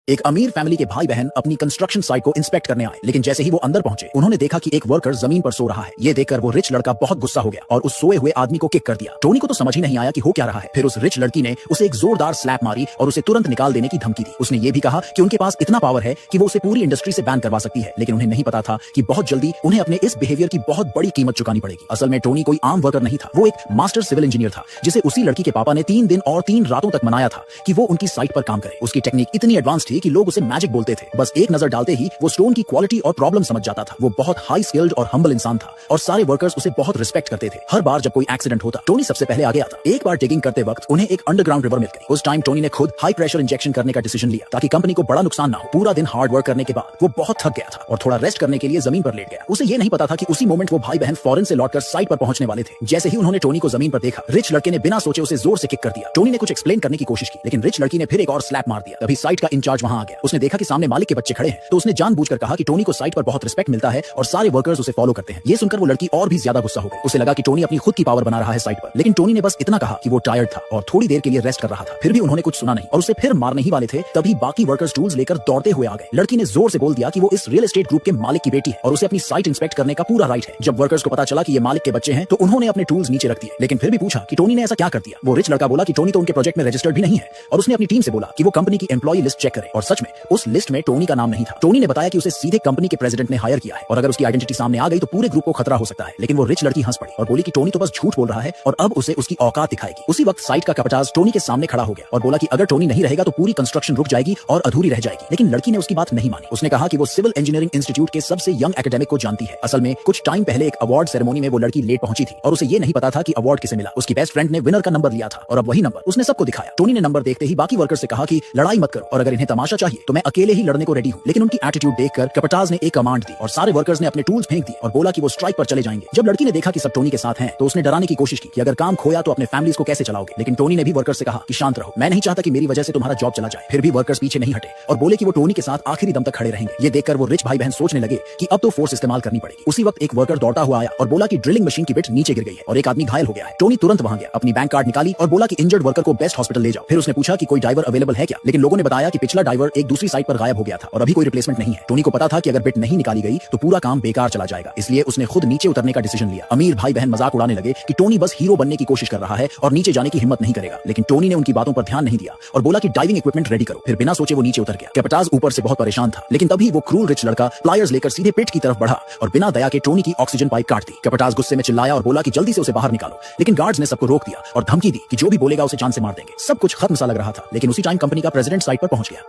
एक अमीर फैमिली के भाई बहन अपनी कंस्ट्रक्शन साइट को इंस्पेक्ट करने आए, लेकिन जैसे ही वो अंदर पहुंचे उन्होंने देखा कि एक वर्कर जमीन पर सो रहा है। ये देखकर वो रिच लड़का बहुत गुस्सा हो गया और उस सोए हुए आदमी को किक कर दिया। टोनी को तो समझ ही नहीं आया कि हो क्या रहा है। फिर उस रिच लड़की ने उसे एक जोरदार स्लैप मारी और उसे तुरंत निकाल देने की धमकी दी। उसने ये भी कहा कि उनके पास इतना पावर है कि वो उसे पूरी इंडस्ट्री से बैन करवा सकती है, लेकिन उन्हें नहीं पता था कि बहुत जल्दी उन्हें अपने इस बिहेवियर की बहुत बड़ी कीमत चुकानी पड़ेगी। असल में टोनी कोई आम वर्कर नहीं था, वो एक मास्टर सिविल इंजीनियर था जिसे उसी लड़की के पापा ने 3 दिन और 3 रातों तक मनाया था कि वो उनकी साइट पर काम करे। उसकी टेक्निक इतनी एडवांस थी कि लोग उसे मैजिक बोलते थे। बस एक नजर डालते ही वो स्टोन की क्वालिटी और प्रॉब्लम समझ जाता था। वो बहुत हाई स्किल्ड और हम्बल इंसान था और सारे वर्कर्स उसे बहुत रिस्पेक्ट करते थे। हर बार जब कोई एक्सीडेंट होता टोनी सबसे पहले आगे आता। एक बार डिगिंग करते वक्त उन्हें एक अंडरग्राउंड रिवर मिल गई। उस टाइम टोनी ने खुद हाई प्रेशर इंजेक्शन करने का डिसीजन लिया ताकि कंपनी को बड़ा नुकसान ना हो। पूरा दिन हार्ड वर्क करने के बाद वो बहुत थक गया था और थोड़ा रेस्ट करने के लिए जमीन पर लेट गया। उसे ये नहीं पता था कि उसी मोमेंट वो भाई बहन फॉरेन से लौटकर साइट पर पहुंचने वाले थे। जैसे ही उन्होंने टोनी को जमीन पर देखा, रिच लड़के ने बिना सोचे उसे जोर से किक कर दिया। टोनी ने कुछ एक्सप्लेन करने की कोशिश की, लेकिन रिच लड़की ने फिर एक और स्लैप मार दिया। तभी साइट का इंचार्ज वहां आ गया। उसने देखा कि सामने मालिक के बच्चे खड़े हैं, तो उसने जानबूझकर कहा कि टोनी को साइट पर बहुत रिस्पेक्ट मिलता है और सारे वर्कर्स उसे फॉलो करते हैं। ये सुनकर वो लड़की और भी ज्यादा गुस्सा हो गई। उसे लगा कि टोनी अपनी खुद की पावर बना रहा है साइट पर, लेकिन टोनी ने बस इतना कहा कि वो टायर्ड था और थोड़ी देर के लिए रेस्ट कर रहा था। फिर भी उन्होंने कुछ सुना नहीं और उसे फिर मारने ही वाले थे। तभी बाकी वर्कर्स टूल्स लेकर दौड़ते हुए आ गए। लड़की ने जोर से बोल दिया कि वो इस रियल एस्टेट ग्रुप के मालिक की बेटी है और उसे अपनी साइट इंस्पेक्ट करने का पूरा राइट है। जब वर्कर्स को पता चला कि ये मालिक के बच्चे हैं तो उन्होंने अपने टूल्स नीचे रख दिए, लेकिन फिर भी पूछा कि टोनी ने ऐसा क्या कर दिया। वो रिच लड़का बोला कि टोनी तो उनके प्रोजेक्ट में रजिस्टर्ड भी नहीं है और उसने अपनी टीम से बोला कि वो कंपनी की एम्प्लॉय लिस्ट चेक करे। और सच में उस लिस्ट में टोनी का नाम नहीं था। टोनी ने बताया कि उसे सीधे कंपनी के प्रेसिडेंट ने हायर किया है और अगर उसकी आइडेंटिटी सामने आ गई तो पूरे ग्रुप को खतरा हो सकता है। लेकिन वो रिच लड़की हंस पड़ी और बोली कि टोनी तो बस झूठ बोल रहा है और अब उसे उसकी औकात दिखाएगी। उसी वक्त साइट का कैपिटाज टोनी के सामने खड़ा हो गया और बोला कि अगर टोनी नहीं रहेगा तो पूरी कंस्ट्रक्शन रुक जाएगी और अधूरी रह जाएगी। लेकिन लड़की ने उसकी बात नहीं मानी। उसने कहा कि वो सिविल इंजीनियरिंग इंस्टीट्यूट के सबसे यंग एकेडमिक को जानती है। असल में कुछ टाइम पहले एक अवार्ड सेरेमनी में वो लड़की लेट पहुंची थी और उसे ये नहीं पता था कि अवार्ड किसे मिला। उसकी बेस्ट फ्रेंड ने विनर का नंबर लिया था और अब वही नंबर उसने सबको दिखाया। टोनी ने नंबर देखते ही बाकी वर्कर से कहा कि लड़ाई मत करो और अगर इन्हें तमाशा चाहिए तो मैं अकेले ही लड़ने को रेडी हूं। लेकिन उनकी एटीट्यूड देखकर कैपिटाज ने एक कमांड दी और सारे वर्कर्स ने अपने टूल्स फेंक दिए और बोला कि वो स्ट्राइक पर चले जाएंगे। जब लड़की ने देखा कि सब टोनी के साथ हैं तो उसने डराने की कोशिश की कि अगर काम खोया तो अपने फैमिलीज को कैसे चलाओगे। लेकिन टोनी ने भी वर्कर्स से कहा कि शांत रहो, मैं नहीं चाहता कि मेरी वजह से तुम्हारा जॉब चला जाए। फिर भी वर्कर्स पीछे नहीं हटे और बोले कि वो टोनी के साथ आखिरी दम तक खड़े रहेंगे। ये देखकर वो रिच भाई बहन सोचने लगे कि अब तो फोर्स इस्तेमाल करनी पड़ेगी। उसी वक्त एक वर्कर दौड़ता हुआ आया और बोला कि ड्रिलिंग मशीन की बिट नीचे गिर गई है और एक आदमी घायल हो गया है। टोनी तुरंत वहां गया, अपनी बैंक कार्ड निकाली और बोला कि इंजर्ड वर्कर को बेस्ट हॉस्पिटल ले जाओ। फिर उसने पूछा कि कोई ड्राइवर अवेलेबल है क्या, लेकिन लोगों ने बताया कि पिछला ड्राइवर एक दूसरी साइट पर गायब हो गया था और अभी कोई रिप्लेसमेंट नहीं है। टोनी को पता था कि अगर बिट नहीं निकाली गई तो पूरा काम बेकार चला जाएगा, इसलिए उसने खुद नीचे उतरने का डिसीजन लिया। अमीर भाई बहन मजाक उड़ाने लगे कि टोनी बस हीरो बनने की कोशिश कर रहा है और नीचे जाने की हिम्मत नहीं करेगा, लेकिन टोनी ने उनकी बातों पर ध्यान नहीं दिया और बोला कि डाइविंग इक्विपमेंट रेडी करो। फिर बिना सोचे वो नीचे उतर गया। कैपिटाज ऊपर से बहुत परेशान था, लेकिन तभी वो क्रूल रिच लड़का प्लायर्स लेकर सीधे पिट की तरफ बढ़ा और बिना दया के टोनी की ऑक्सीजन पाइप काट दी। कैपिटाज गुस्से में चिल्लाया और बोला कि जल्दी से उसे बाहर निकालो, लेकिन गार्ड्स ने सबको रोक दिया और धमकी दी कि जो भी बोलेगा उसे जान से मार देंगे। सब कुछ खत्म सा लग रहा था, लेकिन उसी टाइम कंपनी का प्रेसिडेंट साइट पर पहुंच गया।